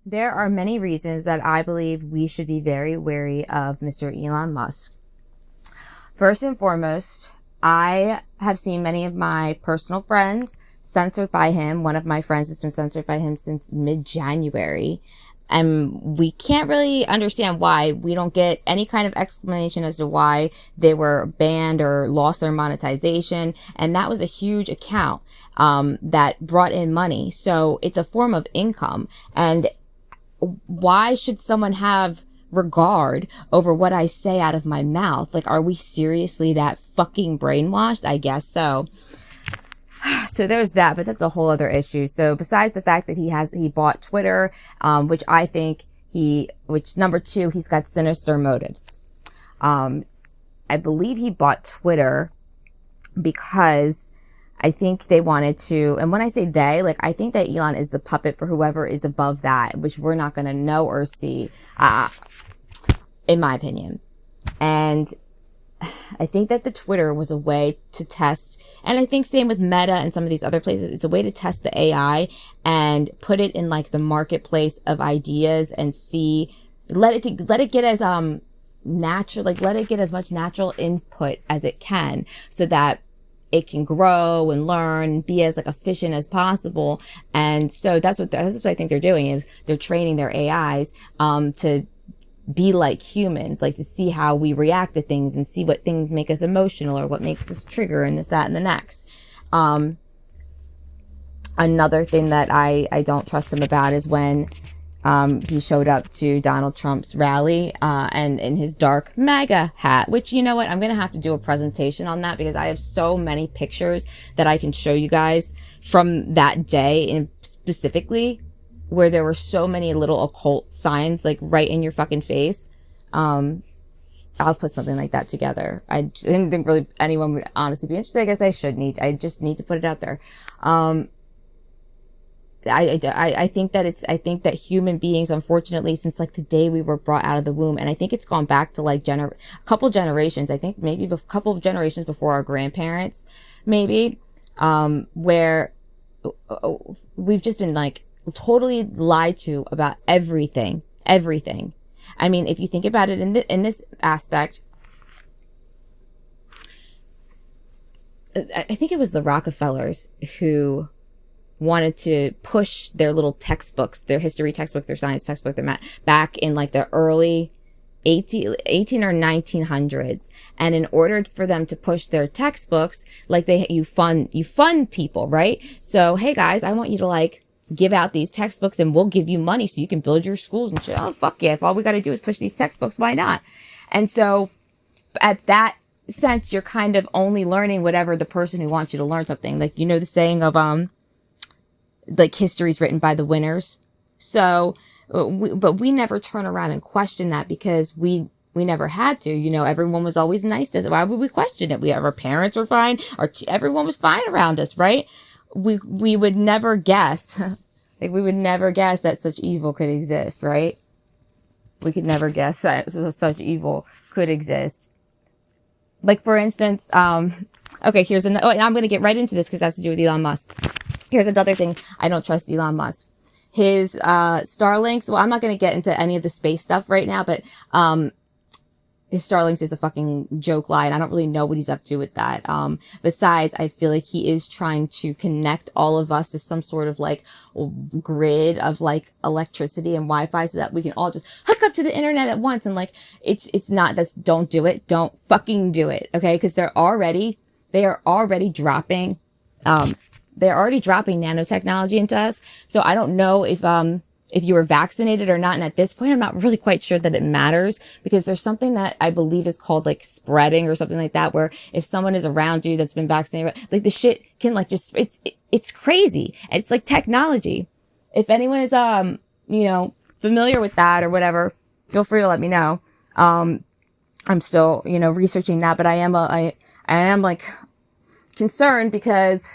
There are many reasons that I believe we should be very wary of Mr. Elon Musk. First and foremost, I have seen many of my personal friends censored by him. One of my friends has been censored by him since mid-January. And we can't really understand why. We don't get any kind of explanation as to why they were banned or lost their monetization. And that was a huge account, that brought in money. So it's a form of income. And why should someone have regard over what I say out of my mouth? Like, are we seriously that fucking brainwashed? I guess so. So there's that, but that's a whole other issue. So besides the fact that he bought Twitter, which I think number two, he's got sinister motives. I believe he bought Twitter because I think they wanted to, and when I say they, like, I think that Elon is the puppet for whoever is above that, which we're not going to know or see, in my opinion. And I think that the Twitter was a way to test, and I think same with Meta and some of these other places, it's a way to test the AI and put it in like the marketplace of ideas and see, let it get as, natural, like let it get as much natural input as it can so that it can grow and learn, be as like efficient as possible. And so that's what I think they're doing, is they're training their AIs, to be like humans, like to see how we react to things and see what things make us emotional or what makes us trigger and this, that, and the next. Another thing that I don't trust him about is when he showed up to Donald Trump's rally, and in his dark MAGA hat, which, you know what, I'm going to have to do a presentation on that because I have so many pictures that I can show you guys from that day, and specifically where there were so many little occult signs, like right in your fucking face. I'll put something like that together. I didn't think really anyone would honestly be interested. I guess I just need to put it out there. I think that human beings, unfortunately, since like the day we were brought out of the womb, and I think it's gone back to like a couple generations, I think maybe a couple of generations before our grandparents, maybe, where we've just been like totally lied to about everything. I mean, if you think about it in this aspect, I think it was the Rockefellers who wanted to push their little textbooks, their history textbooks, their science textbook, their math, back in like the early 18 or 1900s. And in order for them to push their textbooks, like you fund people, right? So, hey guys, I want you to like give out these textbooks and we'll give you money so you can build your schools and shit. Oh, fuck yeah. If all we got to do is push these textbooks, why not? And so at that sense, you're kind of only learning whatever the person who wants you to learn something. Like, you know, the saying of, like history's written by the winners. So, but we never turn around and question that because we never had to, you know, everyone was always nice to us. Why would we question it? Our parents were fine. Everyone was fine around us, right? We would never guess, like we would never guess that such evil could exist, right? We could never guess that such evil could exist. Like, for instance, okay, here's another, I'm going to get right into this because it has to do with Elon Musk. Here's another thing I don't trust Elon Musk. His Starlinks, well, I'm not going to get into any of the space stuff right now, but his Starlinks is a fucking joke lie, and I don't really know what he's up to with that. Besides, I feel like he is trying to connect all of us to some sort of like grid of like electricity and Wi-Fi so that we can all just hook up to the internet at once. And like, don't do it. Don't fucking do it. Okay. Cause they are already dropping, they're already dropping nanotechnology into us. So I don't know if you were vaccinated or not. And at this point, I'm not really quite sure that it matters because there's something that I believe is called like spreading or something like that, where if someone is around you that's been vaccinated, like the shit can like just, it's crazy. And it's like technology. If anyone is, you know, familiar with that or whatever, feel free to let me know. I'm still, you know, researching that, but I am like concerned because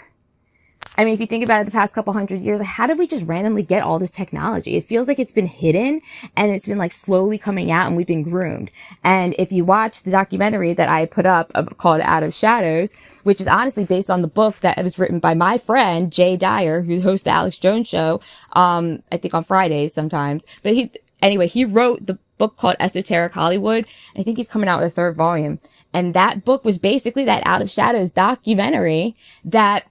I mean, if you think about it, the past couple hundred years, like, how did we just randomly get all this technology? It feels like it's been hidden and it's been like slowly coming out and we've been groomed. And if you watch the documentary that I put up called Out of Shadows, which is honestly based on the book that was written by my friend, Jay Dyer, who hosts the Alex Jones show, I think on Fridays sometimes. But he wrote the book called Esoteric Hollywood. I think he's coming out with a third volume. And that book was basically that Out of Shadows documentary that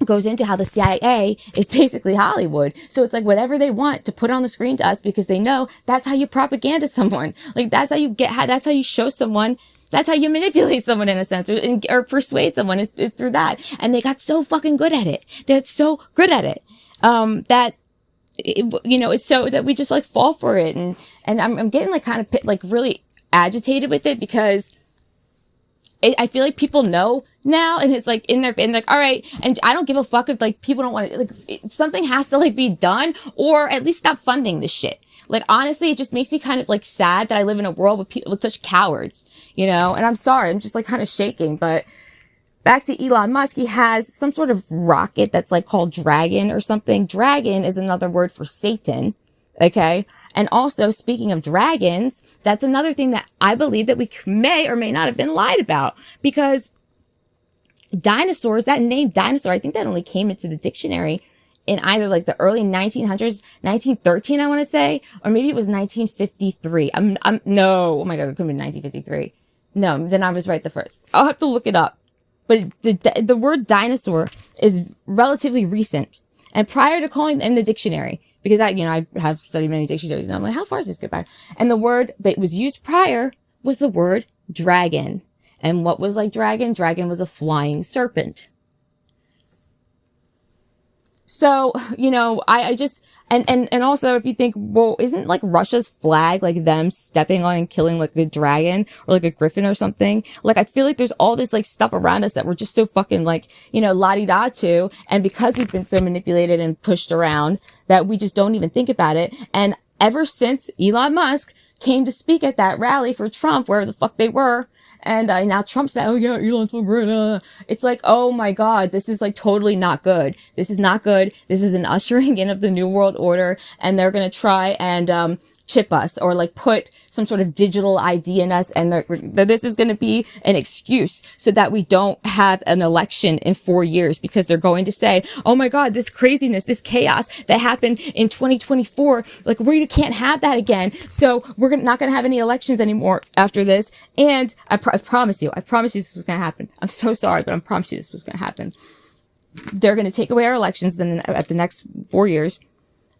goes into how the CIA is basically Hollywood. So it's like whatever they want to put on the screen to us, because they know that's how you propaganda someone. Like that's how you show someone, that's how you manipulate someone in a sense, or persuade someone is through that. And they got so fucking good at it. They're so good at it. It's so that we just like fall for it. And I'm getting like kind of like really agitated with it, because I feel like people know now, and it's like like, all right. And I don't give a fuck if like people don't want to, like something has to like be done, or at least stop funding this shit. Like, honestly, it just makes me kind of like sad that I live in a world with people, with such cowards, and I'm sorry, I'm just like kind of shaking. But back to Elon Musk, he has some sort of rocket that's like called Dragon or something. Dragon is another word for Satan. Okay. And also, speaking of dragons, that's another thing that I believe that we may or may not have been lied about, because dinosaurs, that name dinosaur, I think that only came into the dictionary in either like the early 1900s, 1913, I want to say, or maybe it was 1953. No, oh my God, it could have been 1953. No, then I was right the first. I'll have to look it up. But the word dinosaur is relatively recent. And prior to calling them in the dictionary, because I have studied many dictionaries, and I'm like, how far is this go back? And the word that was used prior was the word dragon. And what was like dragon? Dragon was a flying serpent. So, I just, and also if you think, well, isn't like Russia's flag like them stepping on and killing like a dragon or like a griffin or something? Like, I feel like there's all this like stuff around us that we're just so fucking like, la-di-da to. And because we've been so manipulated and pushed around that we just don't even think about it. And ever since Elon Musk came to speak at that rally for Trump, wherever the fuck they were, and now Trump's back, oh yeah, Elon's so great. It's like, oh my God, this is like totally not good. This is not good. This is an ushering in of the New World Order, and they're going to try and chip us or like put some sort of digital ID in us. And this is going to be an excuse so that we don't have an election in 4 years, because they're going to say, oh my God, this craziness, this chaos that happened in 2024, like we can't have that again. So we're not going to have any elections anymore after this. And I promise you this was going to happen. I'm so sorry, but I promise you this was going to happen. They're going to take away our elections then at the next 4 years.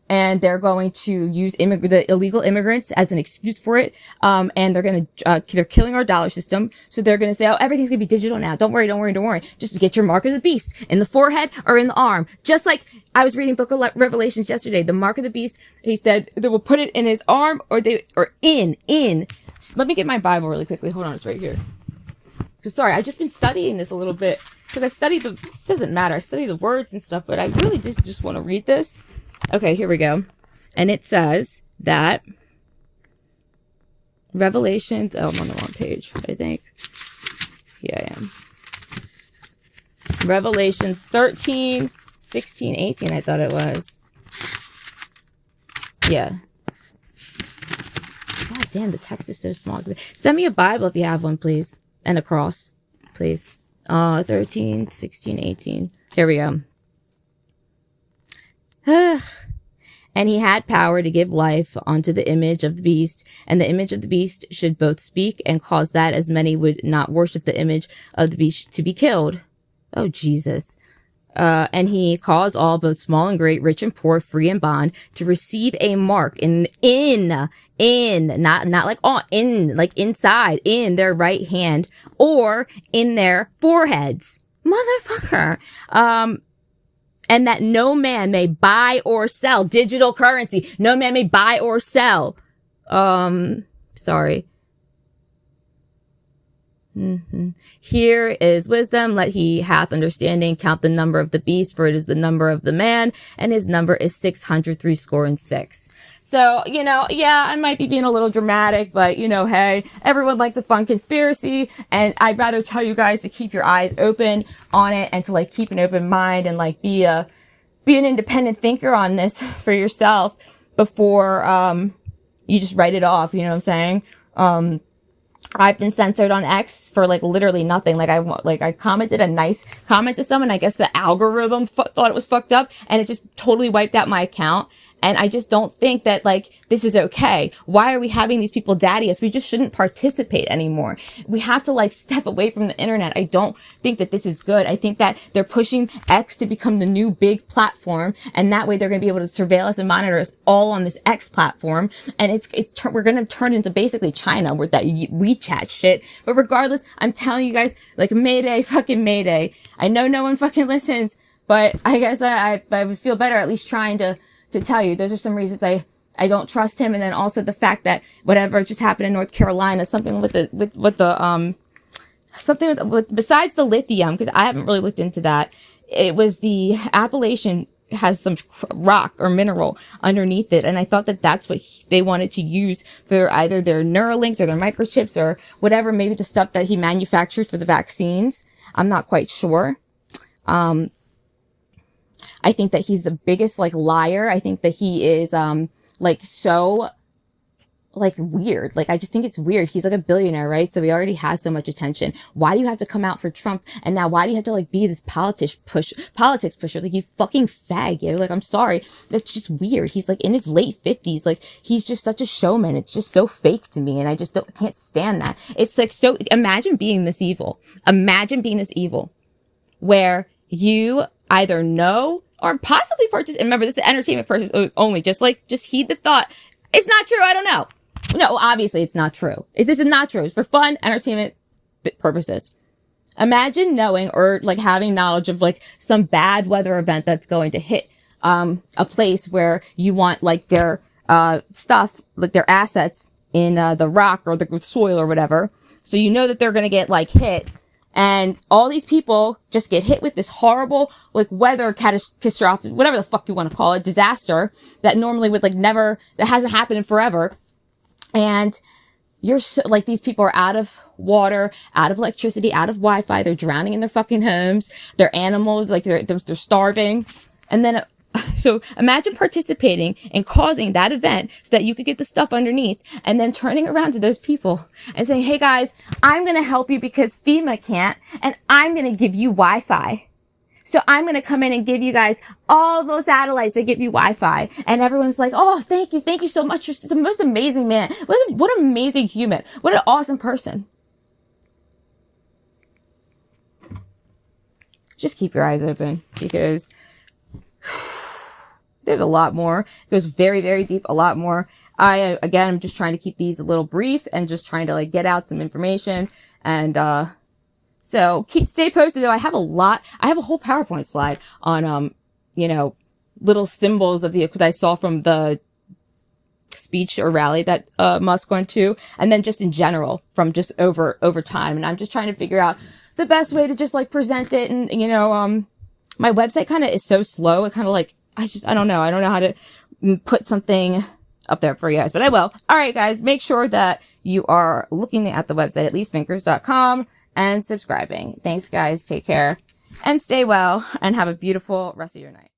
And they're going to use the illegal immigrants as an excuse for it. And they're killing our dollar system. So they're going to say, oh, everything's going to be digital now. Don't worry. Just get your mark of the beast in the forehead or in the arm. Just like I was reading Book of Revelations yesterday, the mark of the beast, he said they will put it in his arm or in. Let me get my Bible really quickly. Hold on. It's right here. Sorry, I've just been studying this a little bit, because doesn't matter. I study the words and stuff, but I really just want to read this. Okay, here we go. And it says that Revelations, I'm on the wrong page, I think. Yeah, I am. Revelations 13, 16, 18, I thought it was. Yeah. God damn, the text is so small. Send me a Bible if you have one, please. And a cross, please. 13, 16, 18. Here we go. And he had power to give life unto the image of the beast, and the image of the beast should both speak and cause that as many would not worship the image of the beast to be killed. Oh, Jesus. And he caused all, both small and great, rich and poor, free and bond, to receive a mark in, not like on, in, like inside, in their right hand, or in their foreheads. Motherfucker. And that no man may buy or sell digital currency. No man may buy or sell. Sorry. Here is wisdom. Let he hath understanding count the number of the beast, for it is the number of the man, and his number is 666. So, you know, yeah, I might be being a little dramatic, but you know, hey, everyone likes a fun conspiracy, and I'd rather tell you guys to keep your eyes open on it and to like keep an open mind and like be an independent thinker on this for yourself before, you just write it off. You know what I'm saying? I've been censored on X for like literally nothing. I commented a nice comment to someone. I guess the algorithm thought it was fucked up and it just totally wiped out my account. And I just don't think that like this is okay. Why are we having these people daddy us? We just shouldn't participate anymore. We have to like step away from the internet. I don't think that this is good. I think that they're pushing X to become the new big platform, and that way they're going to be able to surveil us and monitor us all on this X platform. And we're going to turn into basically China with that WeChat shit. But regardless, I'm telling you guys, like, Mayday, fucking Mayday. I know no one fucking listens, but I guess I would feel better at least trying to tell you. Those are some reasons I don't trust him. And then also the fact that whatever just happened in North Carolina, something besides the lithium, because I haven't really looked into that. It was the Appalachian has some rock or mineral underneath it. And I thought that that's what they wanted to use for either their Neuralinks or their microchips or whatever, maybe the stuff that he manufactured for the vaccines. I'm not quite sure. I think that he's the biggest like liar. I think that he is so like weird. Like, I just think it's weird. He's like a billionaire, right? So he already has so much attention. Why do you have to come out for Trump? And now why do you have to like be this politics pusher? Like, you fucking fag. Like, I'm sorry. That's just weird. He's like in his late 50s. Like, he's just such a showman. It's just so fake to me. And I just can't stand that. It's like, so imagine being this evil. Imagine being this evil where you either know or possibly participate. Remember, this is entertainment purposes only. Just heed the thought. It's not true. I don't know. No, obviously it's not true. This is not true. It's for fun, entertainment purposes. Imagine knowing or like having knowledge of like some bad weather event that's going to hit a place where you want like their stuff, like their assets in the rock or the soil or whatever. So you know that they're going to get like hit. And all these people just get hit with this horrible, like, weather catastrophe, whatever the fuck you want to call it, disaster that normally would, like, never, that hasn't happened in forever. And you're so, like, these people are out of water, out of electricity, out of Wi-Fi. They're drowning in their fucking homes. Their animals, like, they're starving. And then, so imagine participating and causing that event so that you could get the stuff underneath, and then turning around to those people and saying, hey guys, I'm going to help you because FEMA can't, and I'm going to give you Wi-Fi. So I'm going to come in and give you guys all those satellites that give you Wi-Fi. And everyone's like, oh, thank you so much. You're the most amazing man. What an amazing human. What an awesome person. Just keep your eyes open, because there's a lot more. It goes very, very deep, a lot more. I'm just trying to keep these a little brief and just trying to like get out some information. And, so stay posted though. I have a whole PowerPoint slide on, little symbols that I saw from the speech or rally that, Musk went to. And then just in general from just over time. And I'm just trying to figure out the best way to just like present it. And, my website kind of is so slow. It kind of like, I don't know. I don't know how to put something up there for you guys, but I will. All right, guys, make sure that you are looking at the website, atleastvinkers.com, and subscribing. Thanks, guys. Take care and stay well and have a beautiful rest of your night.